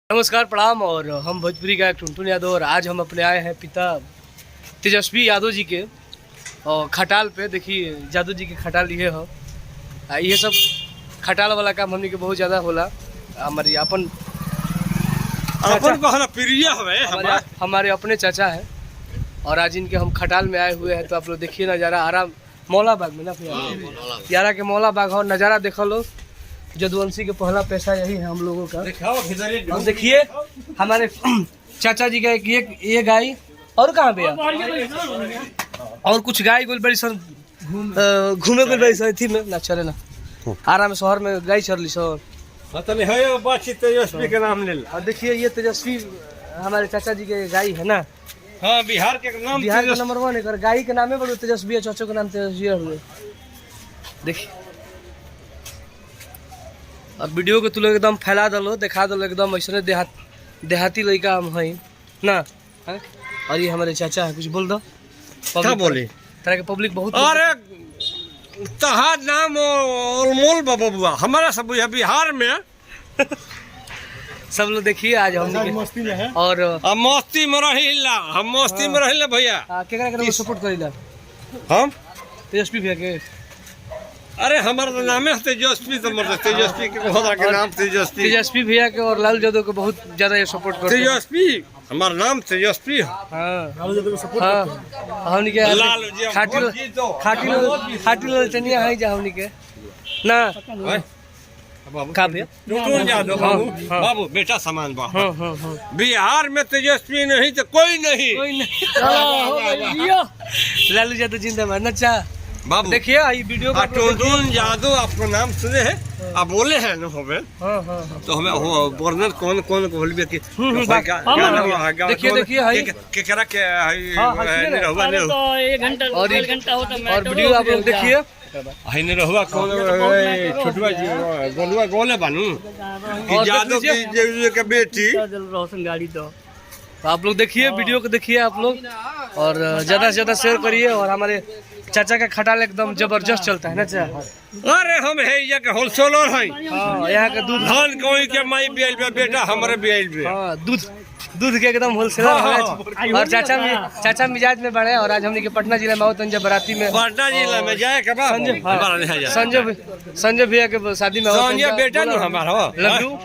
नमस्कार प्रणाम। और हम भोजपुरी गायक टुनटुन यादव और आज हम अपने आए हैं पिता तेजस्वी यादव जी के और खटाल पे। देखिए यादव जी के खटाल ये हो, ये सब खटाल वाला काम हमने के बहुत ज़्यादा होला। हमारी अपन प्रिय हमारे अपने चाचा है और आज इनके हम खटाल में आए हुए हैं। तो आप लोग देखिए नज़ारा आराम मौला बाग में ना यारा के मौला बाग हो, नज़ारा देख लो। जदुवंशी के पहला पैसा यही है हम लोगों का। हम देखिए हमारे चाचा जी का एक ये गाय और कहाँ पे और कुछ गाय गोल बड़ी सन घूमे गोल बड़ी सन थी में ना चले ना आराम शहर में गाय चल सर। तेजस्वी के नाम ले। और देखिए ये तेजस्वी हमारे चाचा जी के गाय है ना। हाँ, बिहार के नाम, बिहार का नंबर 1 है। गाय के नाम है बड़े तेजस्वी है, चाचा का नाम तेजस्वी हुए। देखिए अब वीडियो के तुलो एकदम फैला दलो, दिखा दलो एकदम ऐसे देहाती लड़का हम हैं ना है? और ये हमारे चाचा है। कुछ बोल दो। क्या बोले तरह के पब्लिक बहुत। अरे तहार नाम अनमोल बबुआ हमारा सब बिहार में सब लोग देखिए आज हम मस्ती में है और मस्ती में रहिला। हम मस्ती में रहिला भैया। केकरा सपोर्ट करिला हम तेजस्वी भैया के। अरे हमारा नाम है तेजस्वी, तो मतलब तेजस्वी के नाम तेजस्वी भैया के और लाल यादव को बहुत ज्यादा ये सपोर्ट करते हैं। तेजस्वी हमारा नाम तेजस्वी। हमनी के खाटी लाल चनिया है जा हमनी के ना का भैया टुनटुन यादव बाबू बेटा समान बा। बिहार में तेजस्वी नहीं तो कोई नहीं। लालू यादव जिंदाबाद नचा बाबू। देखिए ये वीडियो का टुनटुन यादव आपको नाम सुने हैं, आप बोले हैं ना होवे। तो हमें वर्णन कौन कौन बोलबे कि देखिए केकरा के रहवा ने तो 1 घंटा और 1 घंटा होता मैं और वीडियो आप लोग देखिए हइने रहवा कौन छोटवा जी गोलुआ गोले बानू कि यादव की के बेटी रोशन गाड़ी। तो आप लोग देखिए वीडियो को देखिए आप लोग और ज़्यादा से ज़्यादा शेयर करिए। और हमारे चाचा का खटाल एकदम जबरदस्त चलता है ना चाचा। अरे हम है ये के होलसेलर हैं। यहाँ का दूध धान कोई के माई बियाल बेटा हमारे बियाल बे। दूध के एकदम होलसेलर है। और चाचा मिजाज में बढ़े। और आज हमने के पटना जिला में बहुत बराती में पटना जिला में जाए के बाद संजय भैया के शादी में बेटा हमारा लड्डू